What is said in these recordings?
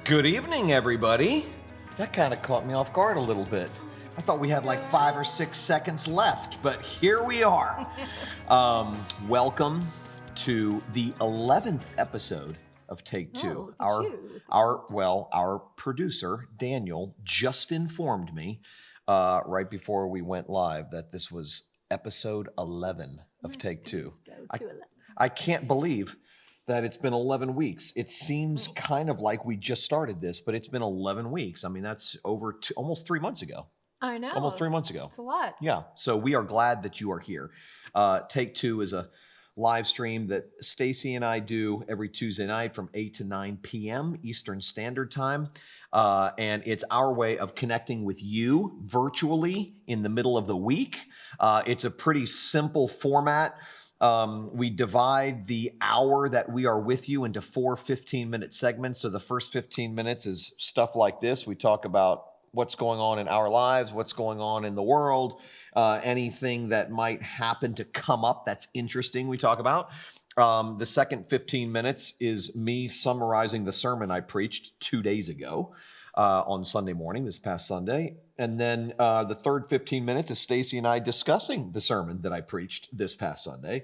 Good evening, everybody. That kind of caught me off guard a little bit. I thought we had like 5 or 6 seconds left, but here we are. Welcome to the 11th episode of Take Two. Our producer, Daniel, just informed me right before we went live that this was episode 11 of Take Two. I can't believe that it's been 11 weeks. It seems kind of like we just started this, but it's been 11 weeks. I mean, that's over almost 3 months ago. I know. Almost 3 months ago. It's a lot. Yeah. So we are glad that you are here. Take Two is a live stream that Stacie and I do every Tuesday night from 8 to 9 p.m. Eastern Standard Time. And it's our way of connecting with you virtually in the middle of the week. It's a pretty simple format. We divide the hour that we are with you into 4 15-minute segments. So the first 15 minutes is stuff like this. We talk about what's going on in our lives, what's going on in the world, anything that might happen to come up that's interesting we talk about. The second 15 minutes is me summarizing the sermon I preached 2 days ago on Sunday morning, this past Sunday. And then the third 15 minutes is Stacie and I discussing the sermon that I preached this past Sunday.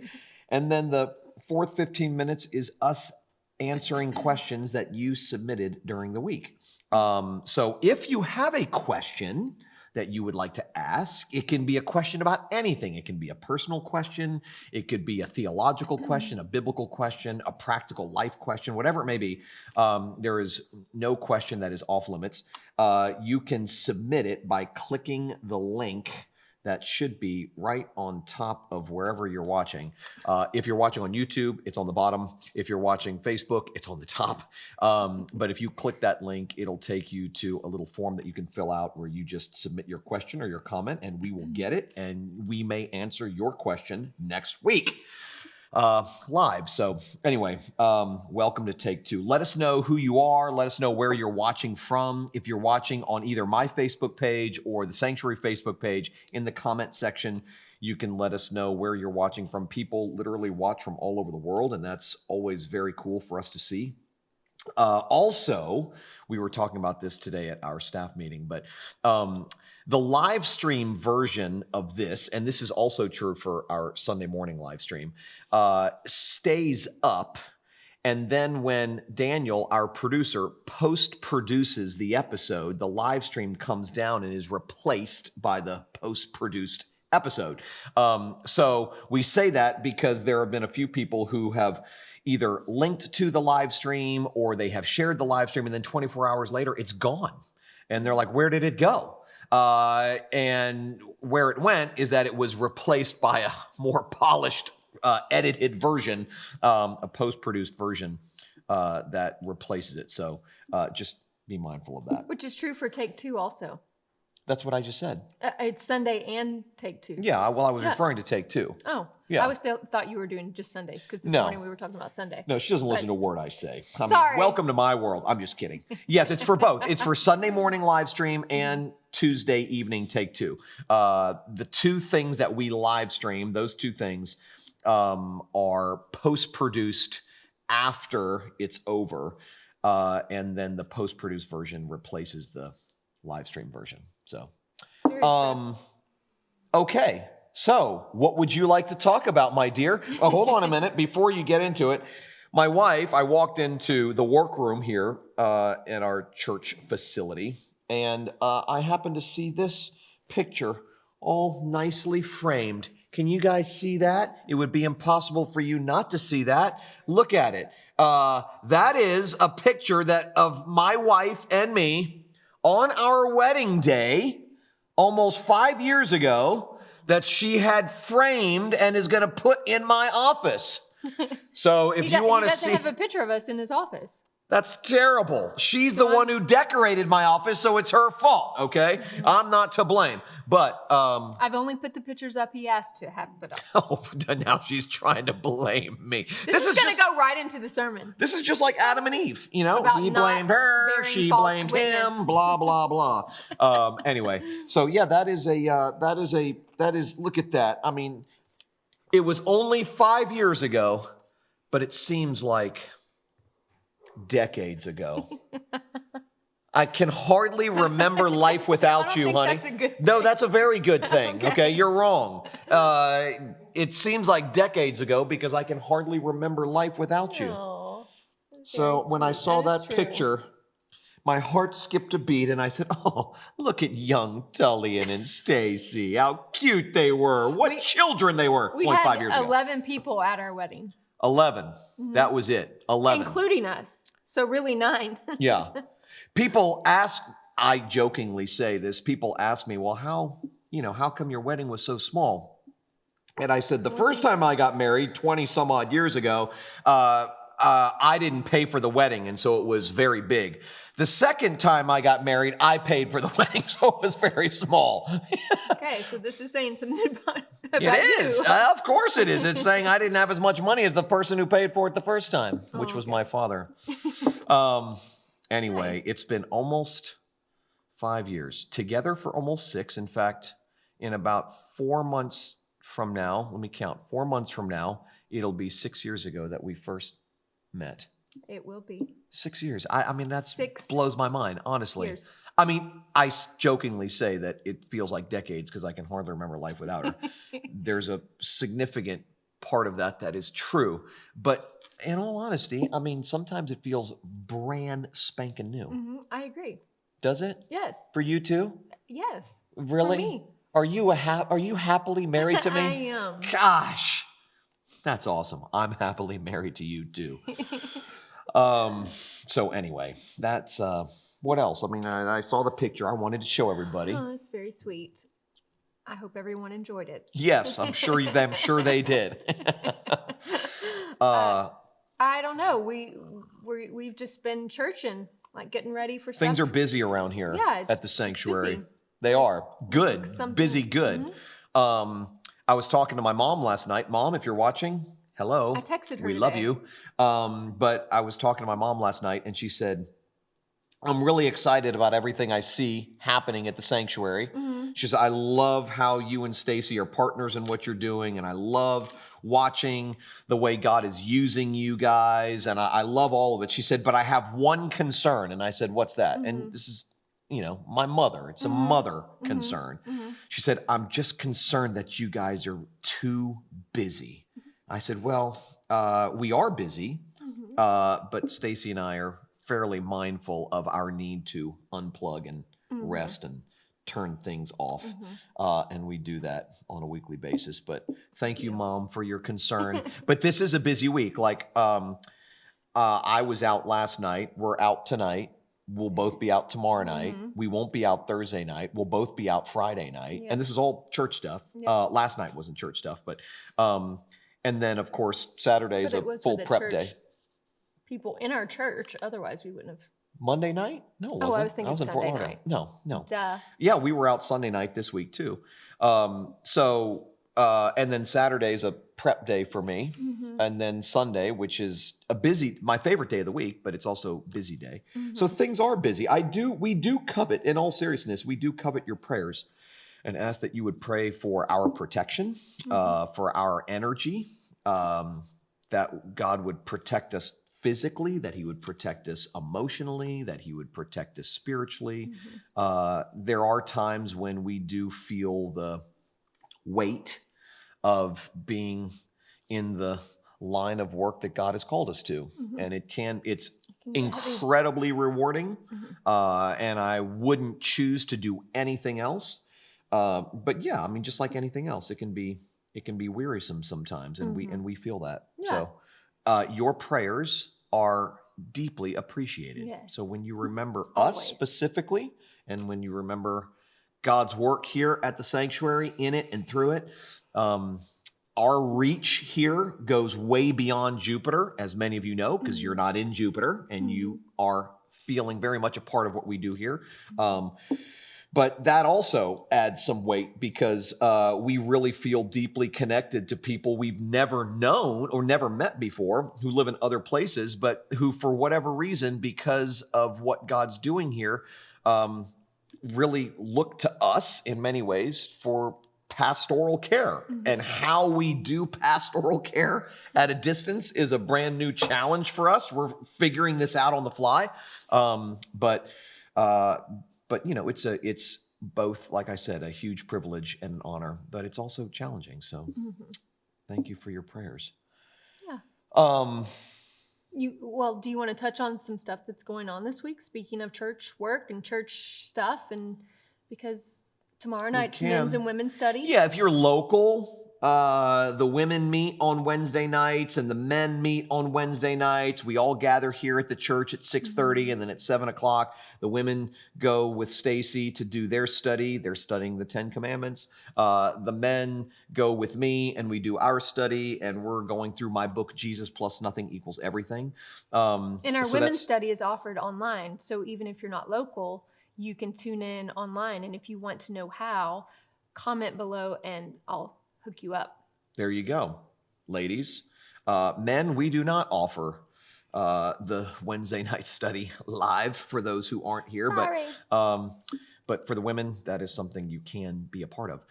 And then the fourth 15 minutes is us answering questions that you submitted during the week. So if you have a question that you would like to ask, it can be a question about anything. It can be a personal question. It could be a theological question, a biblical question, a practical life question, whatever it may be. There is no question that is off limits. You can submit it by clicking the link that should be right on top of wherever you're watching. If you're watching on YouTube, it's on the bottom. If you're watching Facebook, it's on the top. But if you click that link, it'll take you to a little form that you can fill out where you just submit your question or your comment, and we will get it, and we may answer your question next week live. So anyway, welcome to Take Two. Let us know who you are. Let us know where you're watching from. If you're watching on either my Facebook page or the Sanctuary Facebook page, in the comment section, you can let us know where you're watching from. People literally watch from all over the world, and that's always very cool for us to see. Also, we were talking about this today at our staff meeting, but the live stream version of this, and this is also true for our Sunday morning live stream, stays up. And then when Daniel, our producer, post-produces the episode, the live stream comes down and is replaced by the post-produced episode. So we say that because there have been a few people who have either linked to the live stream or they have shared the live stream, and then 24 hours later, it's gone. And they're like, where did it go? And where it went is that it was replaced by a more polished, edited version, a post-produced version that replaces it. So just be mindful of that. Which is true for Take Two also. That's what I just said. It's Sunday and Take Two. Yeah, well, I was referring to Take Two. Oh, yeah. I always thought you were doing just Sundays because this morning we were talking about Sunday. No, she doesn't listen to a word I say. Sorry. Welcome to my world. I'm just kidding. Yes, it's for both. It's for Sunday morning live stream and Tuesday evening Take Two. The two things that we live stream, those two things are post-produced after it's over. And then the post-produced version replaces the live stream version. So, okay. So, what would you like to talk about, my dear? Oh, hold on a minute before you get into it. My wife, I walked into the workroom here at our church facility, and I happened to see this picture all nicely framed. Can you guys see that? It would be impossible for you not to see that. Look at it. That is a picture of my wife and me on our wedding day, almost 5 years ago, that she had framed and is going to put in my office. So if you want to see, he doesn't have a picture of us in his office. That's terrible. She's the one who decorated my office, so it's her fault, okay? I'm not to blame. But I've only put the pictures up he asked to have put up. Oh, now she's trying to blame me. This is going to go right into the sermon. This is just like Adam and Eve, you know? About he blamed her, she blamed him, blah, blah, blah. Anyway, so yeah, that is, look at that. I mean, it was only 5 years ago, but it seems like decades ago. I can hardly remember life without you, honey. That's a good No, that's a very good thing. Okay. Okay, you're wrong. It seems like decades ago because I can hardly remember life without you. Aw, So very when I sweet. saw is that true. picture, my heart skipped a beat and I said, oh, look at young Tullian and Stacie. How cute they were. What children they were. We 25 had years ago. 11 people at our wedding. 11. That was it. 11. Including us. So really 9. Yeah. People ask, I jokingly say this, people ask me, well, how come your wedding was so small? And I said, the first time I got married 20 some odd years ago, I didn't pay for the wedding. And so it was very big. The second time I got married, I paid for the wedding. So it was very small. Okay. So this is saying something about It is. you. Of course it is. It's saying I didn't have as much money as the person who paid for it the first time, which was my father. Anyway, Nice. It's been almost 5 years. Together for almost 6. In fact, in about 4 months from now, let me count, 4 months from now, it'll be 6 years ago that we first met. It will be. 6 years. I mean, that 6 blows my mind, honestly. years. I mean, I jokingly say that it feels like decades because I can hardly remember life without her. There's a significant part of that is true. But in all honesty, I mean, sometimes it feels brand spanking new. I agree. Does it? Yes. For you too? Yes. Really? For me. Are you happily married to me? I am. Gosh, that's awesome. I'm happily married to you too. So anyway, that's what else? I mean, I saw the picture. I wanted to show everybody. Oh, it's very sweet. I hope everyone enjoyed it. Yes, I'm sure they did. I don't know. We've just been churching, like getting ready for Things stuff. are busy around here at the sanctuary. busy. They are good, Something- busy, good. I was talking to my mom last night. Mom, if you're watching, hello. I texted her We love today. you. But I was talking to my mom last night, and she said, I'm really excited about everything I see happening at the sanctuary. She says, I love how you and Stacie are partners in what you're doing, and I love watching the way God is using you guys, and I love all of it. She said, but I have one concern. And I said, what's that? And this is, my mother. It's a mother concern. She said, I'm just concerned that you guys are too busy. I said, well, we are busy, but Stacie and I are fairly mindful of our need to unplug and rest and turn things off. And we do that on a weekly basis. But thank you, Mom, for your concern. But this is a busy week. Like I was out last night. We're out tonight. We'll both be out tomorrow night. We won't be out Thursday night. We'll both be out Friday night. And this is all church stuff. Last night wasn't church stuff. But and then, of course, Saturday is a full prep day. People in our church, otherwise we wouldn't have. Monday night? No, it wasn't. I was thinking in Fort Sunday Lauderdale. night. No. Duh. Yeah, we were out Sunday night this week too. And then Saturday's a prep day for me. And then Sunday, which is my favorite day of the week, but it's also a busy day. So things are busy. We do covet, in all seriousness, we do covet your prayers and ask that you would pray for our protection, for our energy, that God would protect us physically, that he would protect us emotionally, that he would protect us spiritually. There are times when we do feel the weight of being in the line of work that God has called us to. And it's incredibly rewarding. And I wouldn't choose to do anything else. But yeah, I mean, just like anything else, it can be wearisome sometimes. And we feel that. Yeah. So your prayers are deeply appreciated. Yes. So when you remember Always. us specifically, and when you remember God's work here at the sanctuary, in it and through it, our reach here goes way beyond Jupiter, as many of you know, because you're not in Jupiter and you are feeling very much a part of what we do here. But that also adds some weight because we really feel deeply connected to people we've never known or never met before who live in other places, but who, for whatever reason, because of what God's doing here, really look to us in many ways for pastoral care. And how we do pastoral care at a distance is a brand new challenge for us. We're figuring this out on the fly. But But it's both, like I said, a huge privilege and an honor, but it's also challenging. So thank you for your prayers. Yeah. Um, do you want to touch on some stuff that's going on this week? Speaking of church work and church stuff, and because tomorrow night's men's and women's study. Yeah, if you're local, the women meet on Wednesday nights and the men meet on Wednesday nights. We all gather here at the church at 6:30, and then at 7:00, the women go with Stacie to do their study. They're studying the 10 Commandments. The men go with me, and we do our study, and we're going through my book, Jesus Plus Nothing Equals Everything. And our women's study is offered online, so even if you're not local, you can tune in online, and if you want to know how, comment below, and I'll hook you up. There you go, ladies. Men, we do not offer the Wednesday night study live for those who aren't here. Sorry. But for the women, that is something you can be a part of.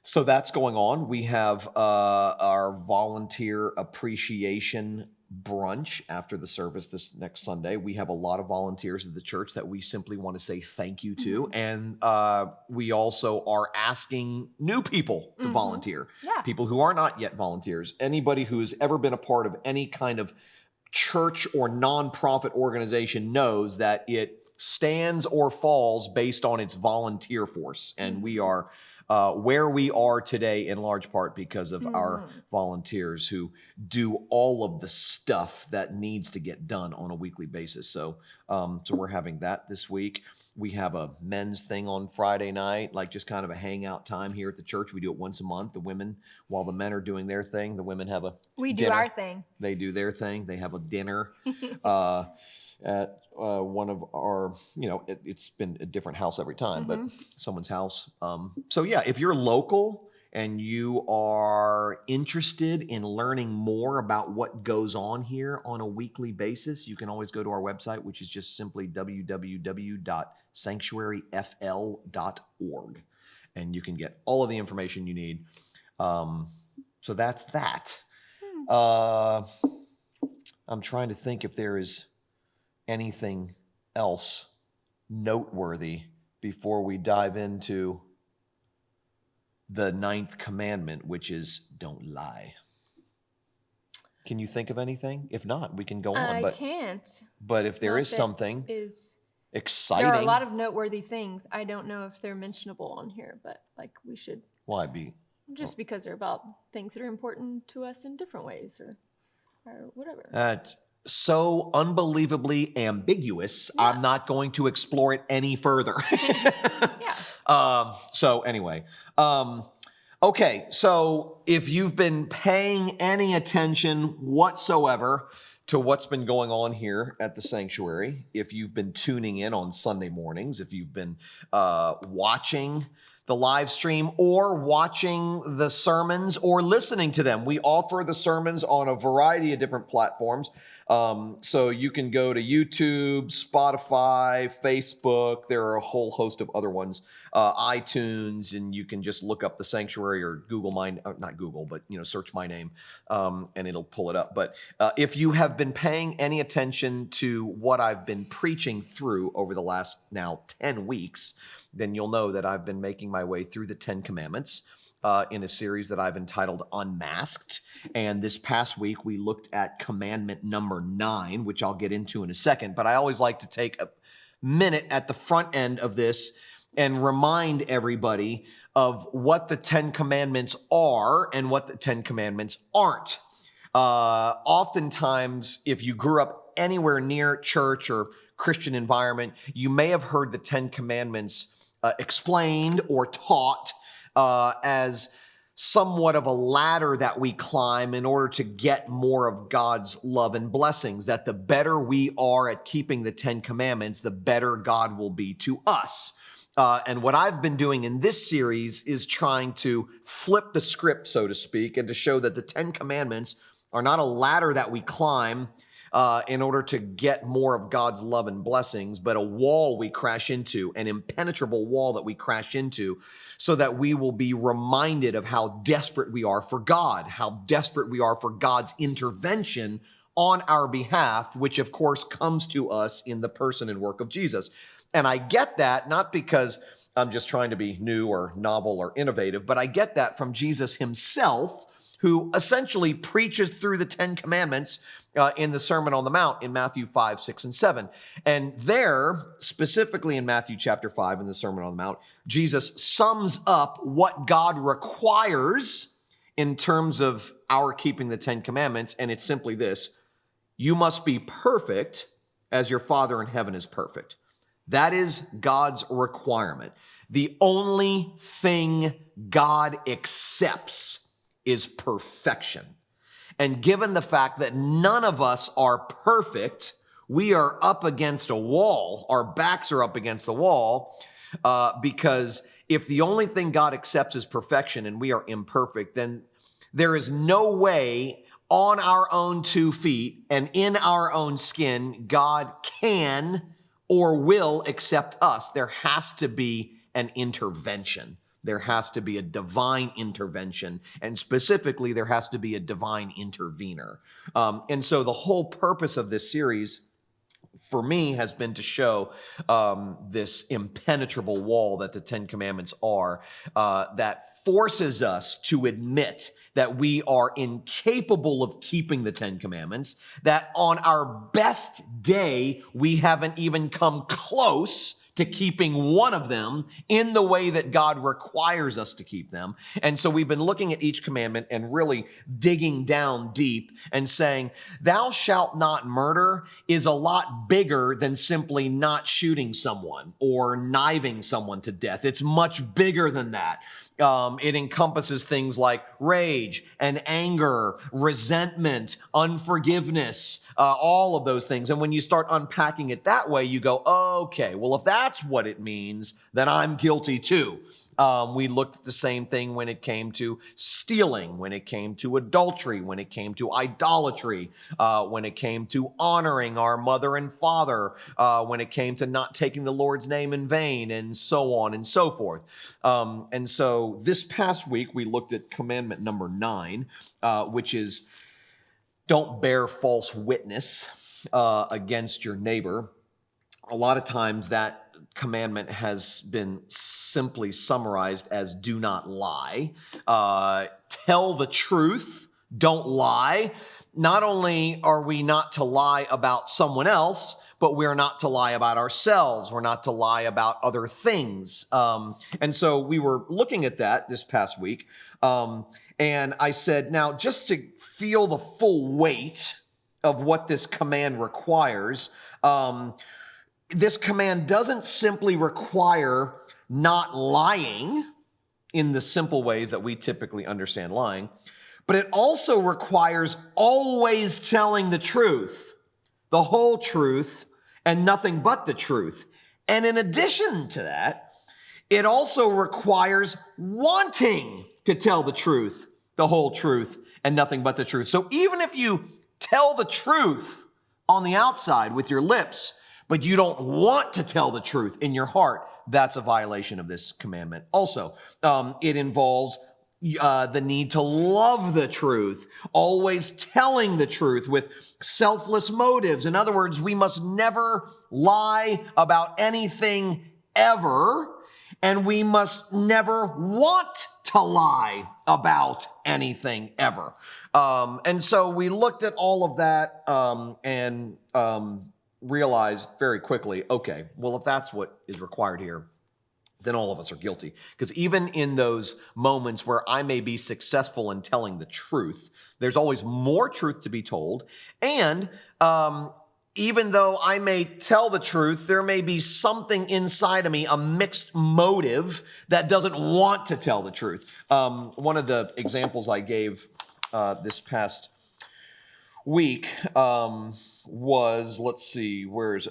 So that's going on. We have our volunteer appreciation brunch after the service this next Sunday. We have a lot of volunteers at the church that we simply want to say thank you to. And we also are asking new people to volunteer. Yeah. People who are not yet volunteers. Anybody who has ever been a part of any kind of church or nonprofit organization knows that it stands or falls based on its volunteer force. And we are where we are today in large part because of our volunteers who do all of the stuff that needs to get done on a weekly basis. So we're having that this week. We have a men's thing on Friday night, like just kind of a hangout time here at the church. We do it once a month. The women, while the men are doing their thing, the women have a We dinner. do our thing. They do their thing. They have a dinner at one of our, it's been a different house every time, but someone's house. So yeah, if you're local and you are interested in learning more about what goes on here on a weekly basis, you can always go to our website, which is just simply www.sanctuaryfl.org. And you can get all of the information you need. So that's that. I'm trying to think if there is anything else noteworthy before we dive into the 9th commandment, which is don't lie. Can you think of anything? If not, we can go on. I can't. But if there is something exciting. There are a lot of noteworthy things. I don't know if they're mentionable on here, but we should. Why Just because they're about things that are important to us in different ways or whatever. That's so unbelievably ambiguous. Yeah. I'm not going to explore it any further. So anyway, okay. So if you've been paying any attention whatsoever to what's been going on here at the sanctuary, if you've been tuning in on Sunday mornings, if you've been watching the live stream or watching the sermons or listening to them, we offer the sermons on a variety of different platforms. So you can go to YouTube, Spotify, Facebook. There are a whole host of other ones, iTunes, and you can just look up the sanctuary or Google not Google, but search my name, and it'll pull it up. But if you have been paying any attention to what I've been preaching through over the last now 10 weeks, then you'll know that I've been making my way through the 10 Commandments in a series that I've entitled Unmasked. And this past week, we looked at commandment number 9, which I'll get into in a second. But I always like to take a minute at the front end of this and remind everybody of what the 10 Commandments are and what the 10 Commandments aren't. Oftentimes, if you grew up anywhere near church or Christian environment, you may have heard the 10 Commandments explained or taught as somewhat of a ladder that we climb in order to get more of God's love and blessings, that the better we are at keeping the 10 Commandments, the better God will be to us. And what I've been doing in this series is trying to flip the script, so to speak, and to show that the 10 Commandments are not a ladder that we climb in order to get more of God's love and blessings, but a wall we crash into, an impenetrable wall that we crash into, so that we will be reminded of how desperate we are for God, how desperate we are for God's intervention on our behalf, which of course comes to us in the person and work of Jesus. And I get that not because I'm just trying to be new or novel or innovative, but I get that from Jesus himself, who essentially preaches through the 10 Commandments in the Sermon on the Mount in Matthew 5, 6, and 7. And there, specifically in Matthew chapter 5 in the Sermon on the Mount, Jesus sums up what God requires in terms of our keeping the 10 Commandments. And it's simply this: you must be perfect as your Father in heaven is perfect. That is God's requirement. The only thing God accepts is perfection. And given the fact that none of us are perfect, we are up against a wall. Our backs are up against the wall because if the only thing God accepts is perfection and we are imperfect, then there is no way on our own 2 feet and in our own skin God can or will accept us. There has to be an intervention. There has to be a divine intervention, and specifically, there has to be a divine intervener. And so the whole purpose of this series, for me, has been to show this impenetrable wall that the 10 Commandments are, that forces us to admit that we are incapable of keeping the 10 Commandments, that on our best day, we haven't even come close to keeping one of them in the way that God requires us to keep them. And so we've been looking at each commandment and really digging down deep and saying, thou shalt not murder is a lot bigger than simply not shooting someone or knifing someone to death. It's much bigger than that. It encompasses things like rage and anger, resentment, unforgiveness, all of those things. And when you start unpacking it that way, you go, okay, well, if that's what it means, then I'm guilty too. We looked at the same thing when it came to stealing, when it came to adultery, when it came to idolatry, when it came to honoring our mother and father, when it came to not taking the Lord's name in vain, and so on and so forth. And so this past week, we looked at commandment number 9, which is don't bear false witness against your neighbor. A lot of times that commandment has been simply summarized as do not lie. Tell the truth, don't lie. Not only are we not to lie about someone else, but we're not to lie about ourselves. We're not to lie about other things. And so we were looking at that this past week. And I said, now, just to feel the full weight of what this command requires, this command doesn't simply require not lying in the simple ways that we typically understand lying, but it also requires always telling the truth, the whole truth, and nothing but the truth. And in addition to that, it also requires wanting to tell the truth, the whole truth, and nothing but the truth. So even if you tell the truth on the outside with your lips, but you don't want to tell the truth in your heart, that's a violation of this commandment. Also, it involves the need to love the truth, always telling the truth with selfless motives. In other words, we must never lie about anything ever, and we must never want to lie about anything ever. And so we looked at all of that and realized very quickly, okay, well, if that's what is required here, then all of us are guilty. Because even in those moments where I may be successful in telling the truth, there's always more truth to be told. And even though I may tell the truth, there may be something inside of me, a mixed motive that doesn't want to tell the truth. One of the examples I gave this past week was, let's see,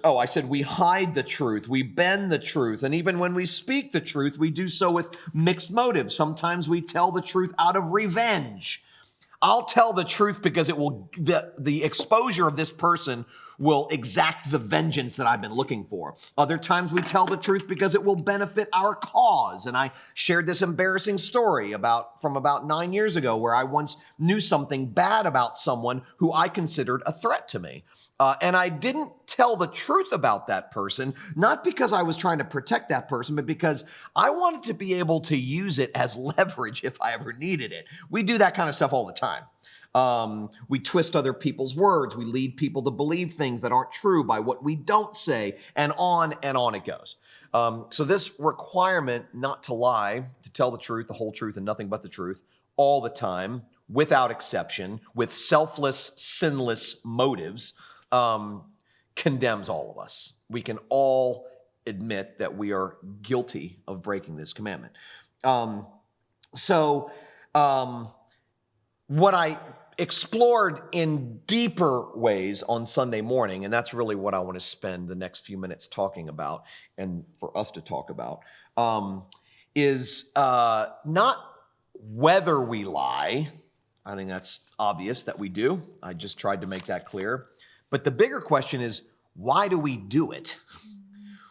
I said we hide the truth, we bend the truth, and even when we speak the truth, we do so with mixed motives. Sometimes we tell the truth out of revenge. I'll tell the truth because it will, the exposure of this person will exact the vengeance that I've been looking for. Other times we tell the truth because it will benefit our cause. And I shared this embarrassing story from about 9 years ago where I once knew something bad about someone who I considered a threat to me. And I didn't tell the truth about that person, not because I was trying to protect that person, but because I wanted to be able to use it as leverage if I ever needed it. We do that kind of stuff all the time. We twist other people's words. We lead people to believe things that aren't true by what we don't say, and on it goes. So this requirement not to lie, to tell the truth, the whole truth, and nothing but the truth all the time, without exception, with selfless, sinless motives, condemns all of us. We can all admit that we are guilty of breaking this commandment. What I explored in deeper ways on Sunday morning, and that's really what I want to spend the next few minutes talking about and for us to talk about, is not whether we lie. I think that's obvious that we do. I just tried to make that clear. But the bigger question is, why do we do it?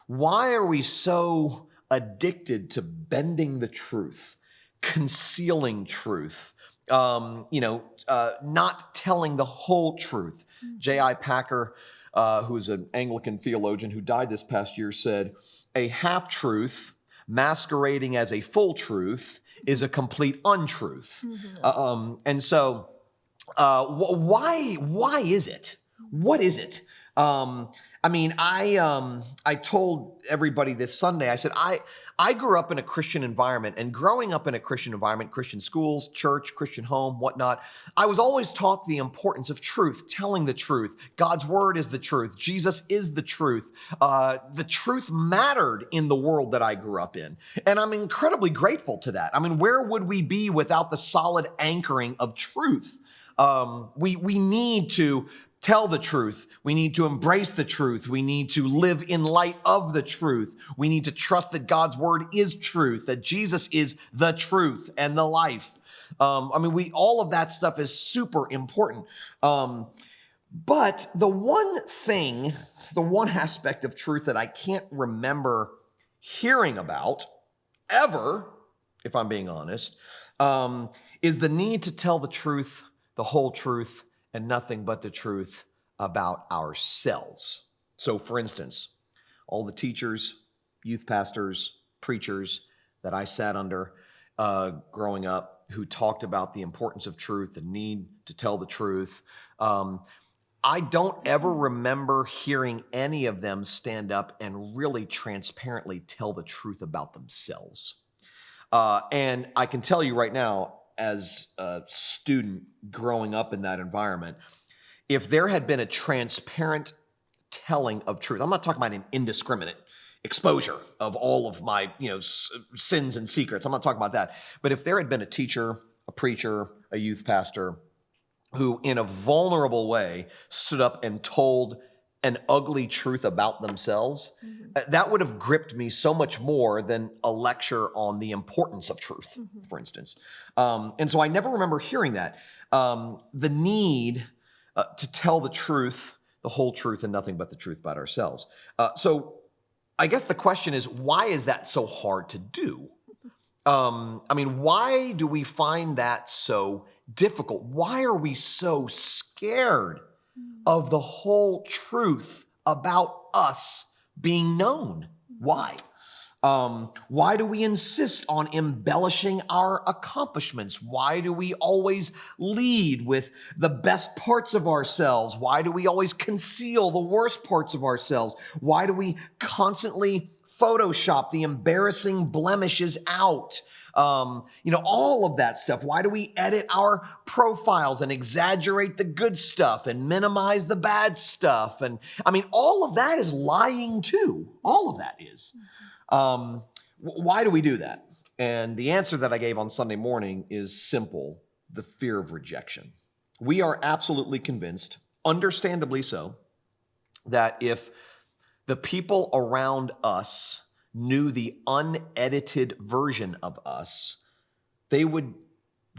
Why are we so addicted to bending the truth, concealing truth, not telling the whole truth? J.I. Packer, who's an Anglican theologian who died this past year, said, "A half-truth masquerading as a full truth is a complete untruth." Why is it? What is it? I told everybody this Sunday, I said, I grew up in a Christian environment, and growing up in a Christian environment, Christian schools, church, Christian home, whatnot, I was always taught the importance of truth, telling the truth. God's word is the truth. Jesus is the truth. The truth mattered in the world that I grew up in. And I'm incredibly grateful to that. I mean, where would we be without the solid anchoring of truth? We need to tell the truth. We need to embrace the truth. We need to live in light of the truth. We need to trust that God's word is truth, that Jesus is the truth and the life. All of that stuff is super important. But the one aspect of truth that I can't remember hearing about ever, if I'm being honest, is the need to tell the truth, the whole truth, and nothing but the truth about ourselves. So, for instance, all the teachers, youth pastors, preachers that I sat under growing up who talked about the importance of truth, the need to tell the truth, I don't ever remember hearing any of them stand up and really transparently tell the truth about themselves. And I can tell you right now, as a student growing up in that environment, if there had been a transparent telling of truth, I'm not talking about an indiscriminate exposure of all of my, sins and secrets. I'm not talking about that. But if there had been a teacher, a preacher, a youth pastor who in a vulnerable way stood up and told an ugly truth about themselves, that would have gripped me so much more than a lecture on the importance of truth, for instance. And so I never remember hearing that. The need to tell the truth, the whole truth, and nothing but the truth about ourselves. So I guess the question is, why is that so hard to do? Why do we find that so difficult? Why are we so scared of the whole truth about us being known? Why? Why do we insist on embellishing our accomplishments? Why do we always lead with the best parts of ourselves? Why do we always conceal the worst parts of ourselves? Why do we constantly Photoshop the embarrassing blemishes out? All of that stuff. Why do we edit our profiles and exaggerate the good stuff and minimize the bad stuff? And all of that is lying too. All of that is. Why do we do that? And the answer that I gave on Sunday morning is simple: the fear of rejection. We are absolutely convinced, understandably so, that if the people around us knew the unedited version of us, they would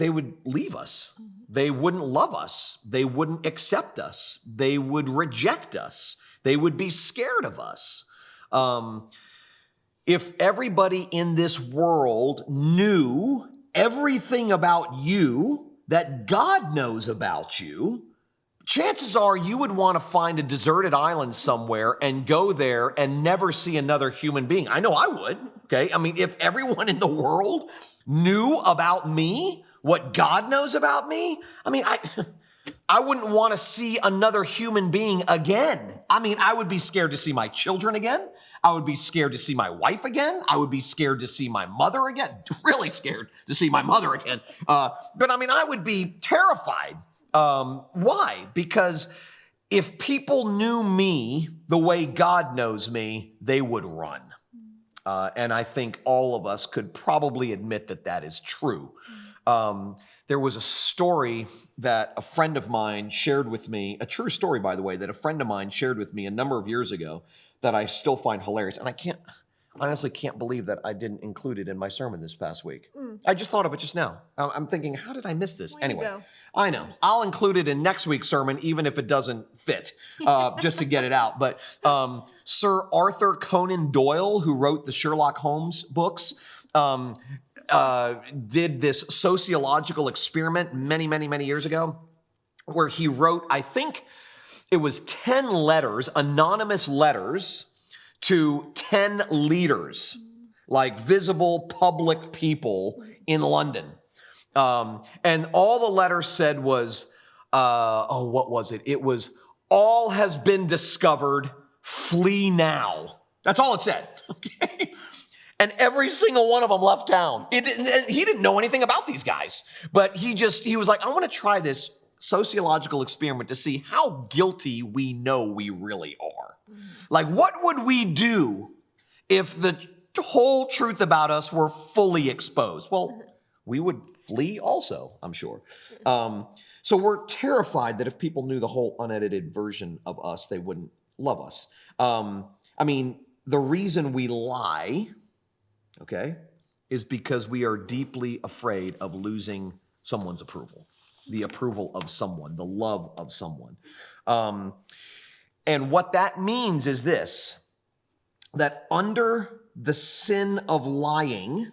they would leave us. They wouldn't love us. They wouldn't accept us. They would reject us. They would be scared of us. If everybody in this world knew everything about you that God knows about you, chances are you would want to find a deserted island somewhere and go there and never see another human being. I know I would, okay? I mean, if everyone in the world knew about me, what God knows about me, I mean, I wouldn't want to see another human being again. I mean, I would be scared to see my children again. I would be scared to see my wife again. I would be scared to see my mother again. Really scared to see my mother again. But I mean, I would be terrified. Why? Because if people knew me the way God knows me, they would run. And I think all of us could probably admit that that is true. There was a story that a friend of mine shared with me, a true story, by the way, that a friend of mine shared with me a number of years ago that I still find hilarious. And I honestly can't believe that I didn't include it in my sermon this past week. I just thought of it just now. I'm thinking, how did I miss this? Anyway, I know. I'll include it in next week's sermon, even if it doesn't fit, just to get it out. But Sir Arthur Conan Doyle, who wrote the Sherlock Holmes books, did this sociological experiment many, many, many years ago where he wrote, I think it was 10 letters, anonymous letters to 10 leaders, like visible public people in London. And all the letter said was, what was it? It was, all has been discovered, flee now. That's all it said, okay? And every single one of them left town. He didn't know anything about these guys, but he was like, I want to try this sociological experiment to see how guilty we know we really are. Like, what would we do if the whole truth about us were fully exposed? Well, we would flee also, I'm sure. So we're terrified that if people knew the whole unedited version of us, they wouldn't love us. I mean, the reason we lie, okay, is because we are deeply afraid of losing someone's approval, the approval of someone, the love of someone. And what that means is this, that under the sin of lying,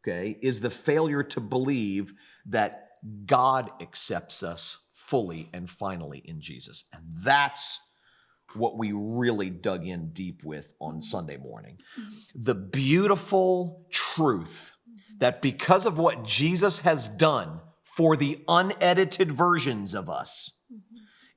okay, is the failure to believe that God accepts us fully and finally in Jesus. And that's what we really dug in deep with on Sunday morning. The beautiful truth that because of what Jesus has done for the unedited versions of us,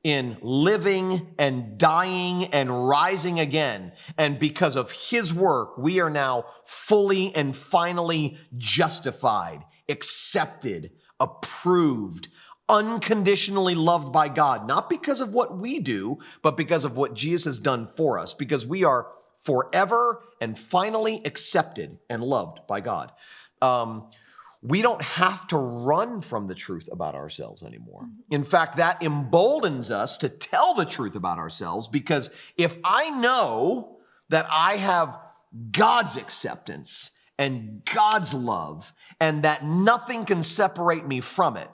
in living and dying and rising again, and because of his work, we are now fully and finally justified, accepted, approved, unconditionally loved by God, not because of what we do, but because of what Jesus has done for us, because we are forever and finally accepted and loved by God. We don't have to run from the truth about ourselves anymore. In fact, that emboldens us to tell the truth about ourselves, because if I know that I have God's acceptance and God's love and that nothing can separate me from it,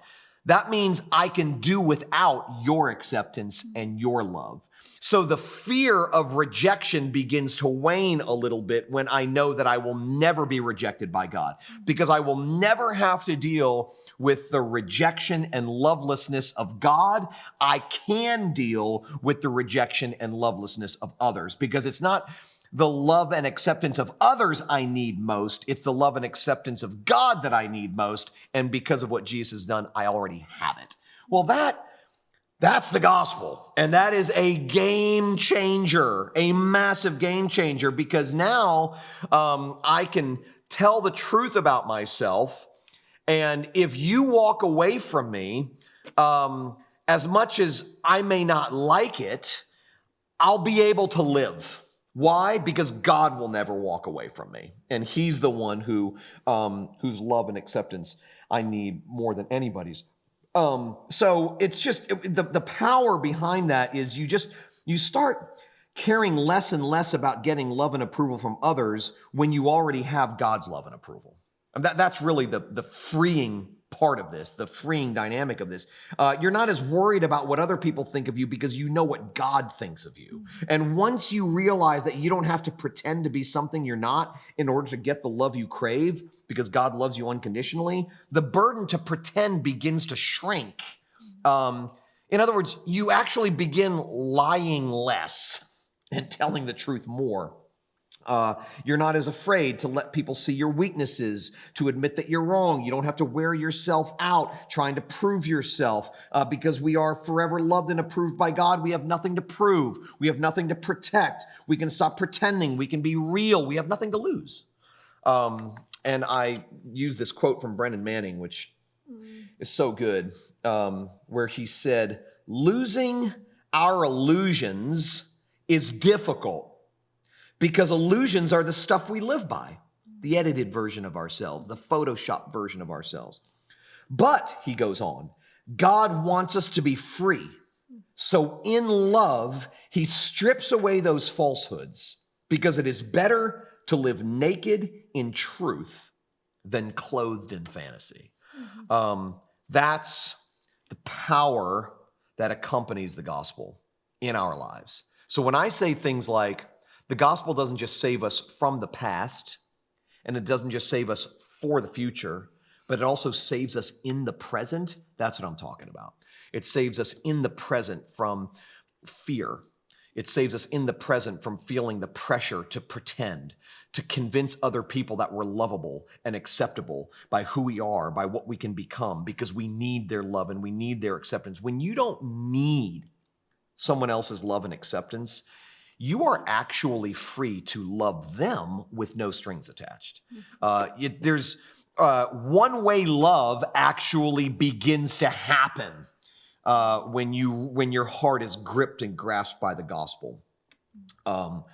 that means I can do without your acceptance and your love. So the fear of rejection begins to wane a little bit when I know that I will never be rejected by God, because I will never have to deal with the rejection and lovelessness of God. I can deal with the rejection and lovelessness of others, because it's not the love and acceptance of others I need most. It's the love and acceptance of God that I need most. And because of what Jesus has done, I already have it. Well, that's the gospel. And that is a game changer, a massive game changer, because now I can tell the truth about myself. And if you walk away from me, as much as I may not like it, I'll be able to live. Why? Because God will never walk away from me. And he's the one whose love and acceptance I need more than anybody's. So it's just the power behind that is you start caring less and less about getting love and approval from others when you already have God's love and approval. And that's really the freeing part of this, the freeing dynamic of this. You're not as worried about what other people think of you because you know what God thinks of you. And once you realize that you don't have to pretend to be something you're not in order to get the love you crave because God loves you unconditionally, the burden to pretend begins to shrink. In other words, you actually begin lying less and telling the truth more. You're not as afraid to let people see your weaknesses, to admit that you're wrong. You don't have to wear yourself out trying to prove yourself because we are forever loved and approved by God. We have nothing to prove. We have nothing to protect. We can stop pretending. We can be real. We have nothing to lose. And I use this quote from Brennan Manning, which is so good, where he said, "Losing our illusions is difficult. Because illusions are the stuff we live by, the edited version of ourselves, the Photoshop version of ourselves. But," he goes on, "God wants us to be free. So in love, he strips away those falsehoods because it is better to live naked in truth than clothed in fantasy." That's the power that accompanies the gospel in our lives. So when I say things like, the gospel doesn't just save us from the past, and it doesn't just save us for the future, but it also saves us in the present. That's what I'm talking about. It saves us in the present from fear. It saves us in the present from feeling the pressure to pretend, to convince other people that we're lovable and acceptable by who we are, by what we can become, because we need their love and we need their acceptance. When you don't need someone else's love and acceptance, you are actually free to love them with no strings attached. There's one-way love actually begins to happen when your heart is gripped and grasped by the gospel. And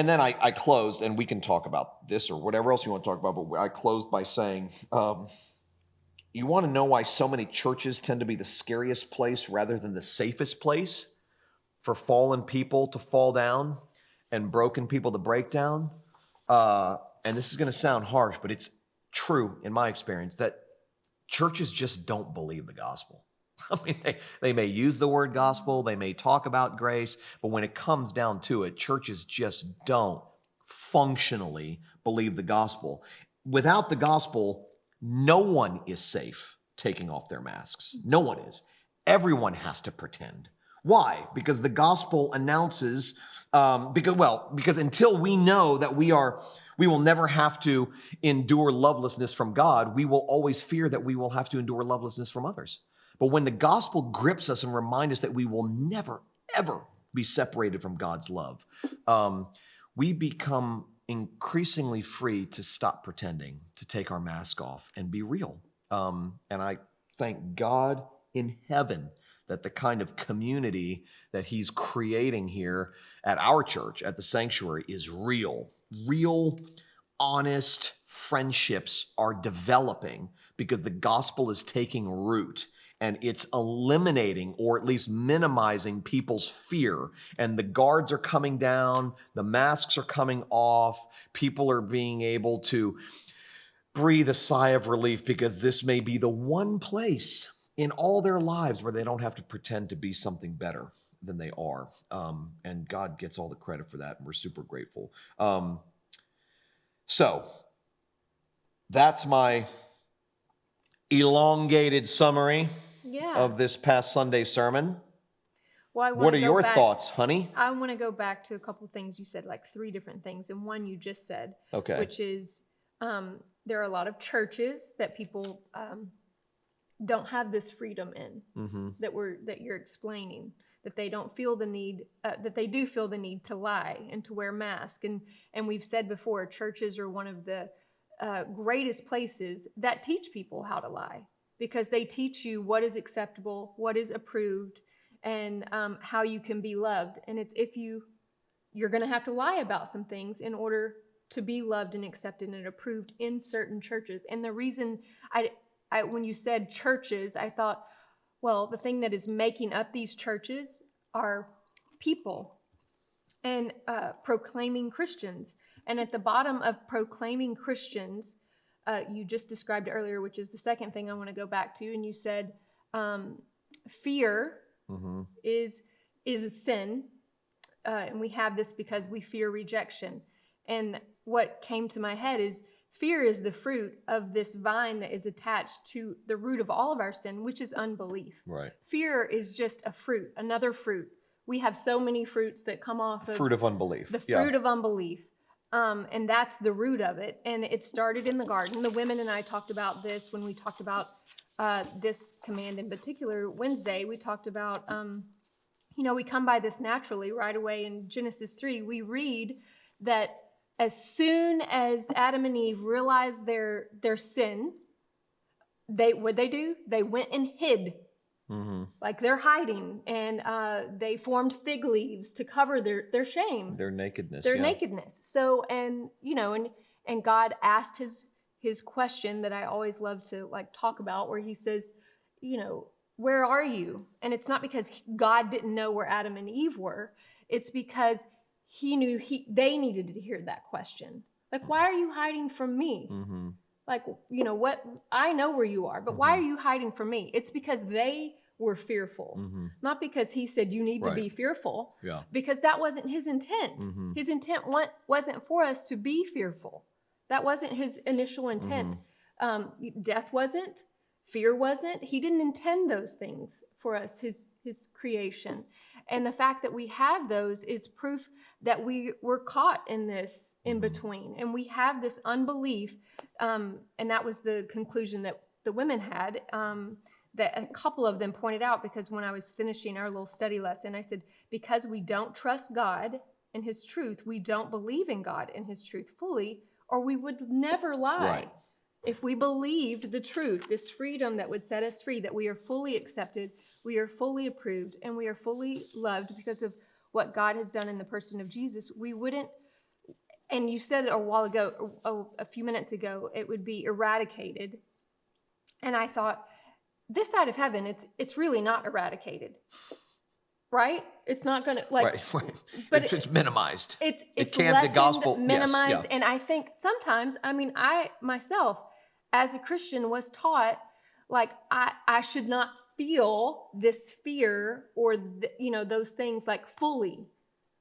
then I closed, and we can talk about this or whatever else you want to talk about, but I closed by saying, you want to know why so many churches tend to be the scariest place rather than the safest place for fallen people to fall down and broken people to break down? And this is going to sound harsh, but it's true in my experience that churches just don't believe the gospel. I mean, they may use the word gospel, they may talk about grace, but when it comes down to it, churches just don't functionally believe the gospel. Without the gospel, no one is safe taking off their masks. No one is. Everyone has to pretend. Why? Because the gospel announces, because until we know that we will never have to endure lovelessness from God, we will always fear that we will have to endure lovelessness from others. But when the gospel grips us and reminds us that we will never, ever be separated from God's love, we become increasingly free to stop pretending, to take our mask off and be real. And I thank God in heaven that the kind of community that he's creating here at our church, at the sanctuary, is real. Real, honest friendships are developing because the gospel is taking root and it's eliminating or at least minimizing people's fear. And the guards are coming down, the masks are coming off, people are being able to breathe a sigh of relief because this may be the one place in all their lives where they don't have to pretend to be something better than they are. And God gets all the credit for that, and we're super grateful. So that's my elongated summary of this past Sunday sermon. Well, what are your thoughts, honey? I want to go back to a couple things you said, like 3 different things, and one you just said, which is there are a lot of churches that people don't have this freedom in, that you're explaining, that they don't feel the need, that they do feel the need to lie and to wear masks. And we've said before, churches are one of the greatest places that teach people how to lie, because they teach you what is acceptable, what is approved, and how you can be loved. And it's you're going to have to lie about some things in order to be loved and accepted and approved in certain churches. And the reason when you said churches, I thought, well, the thing that is making up these churches are people and proclaiming Christians. And at the bottom of proclaiming Christians, you just described earlier, which is the second thing I want to go back to. And you said fear is a sin. And we have this because we fear rejection. And what came to my head is fear is the fruit of this vine that is attached to the root of all of our sin, which is unbelief. Right. Fear is just a fruit, another fruit. We have so many fruits that come off of fruit of unbelief. The fruit of unbelief. And that's the root of it. And it started in the garden. The women and I talked about this when we talked about this command in particular. Wednesday, we talked about, we come by this naturally right away. In Genesis 3, we read that as soon as Adam and Eve realized their sin, what'd they do? They went and hid. Like they're hiding, and they formed fig leaves to cover their shame, their nakedness, nakedness. So, and God asked his question that I always love to talk about, where he says, where are you? And it's not because God didn't know where Adam and Eve were. It's because he knew they needed to hear that question. Like, why are you hiding from me? What, I know where you are, but why are you hiding from me? It's because they were fearful, not because he said you need to be fearful, because that wasn't his intent. His intent wasn't for us to be fearful. That wasn't his initial intent. Death wasn't, fear wasn't. He didn't intend those things for us, his creation. And the fact that we have those is proof that we were caught in this in between. And we have this unbelief. And that was the conclusion that the women had, that a couple of them pointed out, because when I was finishing our little study lesson, I said, because we don't trust God and his truth, we don't believe in God and his truth fully, or we would never lie. Right. If we believed the truth, this freedom that would set us free, that we are fully accepted, we are fully approved, and we are fully loved because of what God has done in the person of Jesus, we wouldn't, and you said it a few minutes ago, it would be eradicated. And I thought, this side of heaven, it's really not eradicated, right? It's not going to right. But it's minimized. It's lessened, the gospel minimized, yes, and I think sometimes, I myself, as a Christian, was taught I should not feel this fear or those things fully.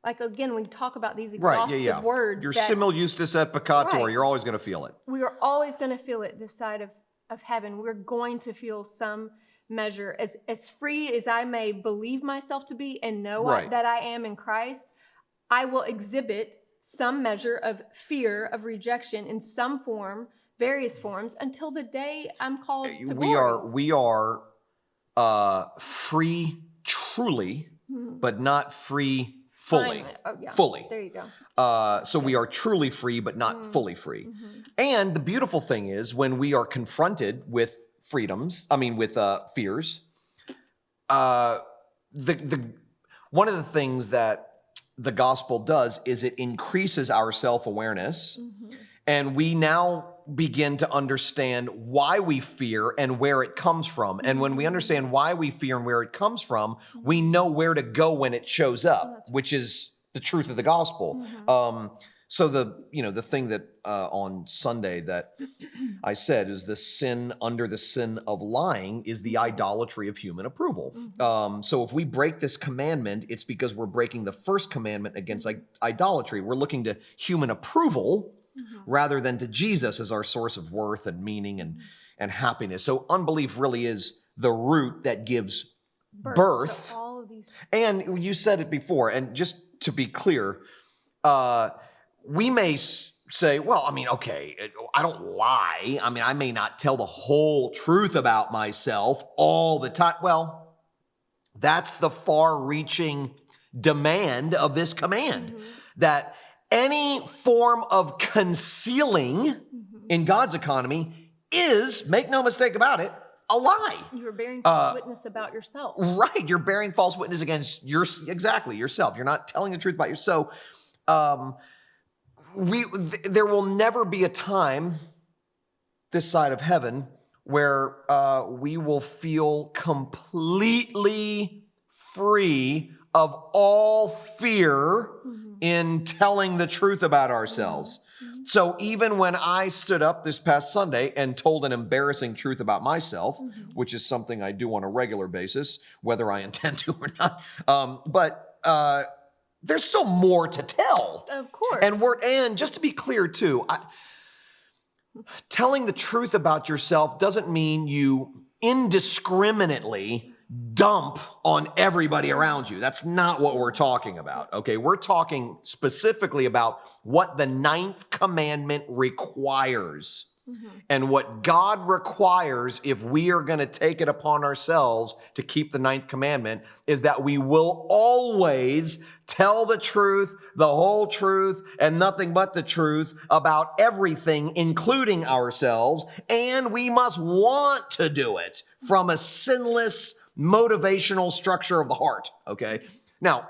Again, we talk about these exhaustive words. Your simul justus et peccator. You're always going to feel it. We are always going to feel it this side of heaven. We're going to feel some measure. As free as I may believe myself to be and know that I am in Christ, I will exhibit some measure of fear, of rejection in some form, various forms, until the day I'm called to glory. We are free truly, but not free fully. Fully. There you go. So we are truly free, but not fully free. And the beautiful thing is, when we are confronted with with fears, one of the things that the gospel does is it increases our self-awareness, and we now begin to understand why we fear and where it comes from. And when we understand why we fear and where it comes from, we know where to go when it shows up, which is the truth of the gospel. So the thing that on Sunday that I said is the sin under the sin of lying is the idolatry of human approval. So if we break this commandment, it's because we're breaking the first commandment against idolatry. We're looking to human approval rather than to Jesus as our source of worth and meaning and happiness. So unbelief really is the root that gives birth. To all of these. And you said it before, and just to be clear, we may say, well, okay, I don't lie. I may not tell the whole truth about myself all the time. Well, that's the far-reaching demand of this command, that any form of concealing in God's economy is, make no mistake about it, a lie. You're bearing false witness about yourself. Right. You're bearing false witness against yourself. You're not telling the truth about yourself. There will never be a time this side of heaven where we will feel completely free of all fear in telling the truth about ourselves. So even when I stood up this past Sunday and told an embarrassing truth about myself, which is something I do on a regular basis, whether I intend to or not, but there's still more to tell. Of course. And just to be clear too, telling the truth about yourself doesn't mean you indiscriminately dump on everybody around you. That's not what we're talking about, okay? We're talking specifically about what the 9th commandment requires. And what God requires, if we are going to take it upon ourselves to keep the 9th commandment, is that we will always tell the truth, the whole truth, and nothing but the truth about everything, including ourselves. And we must want to do it from a sinless, motivational structure of the heart, okay? Now,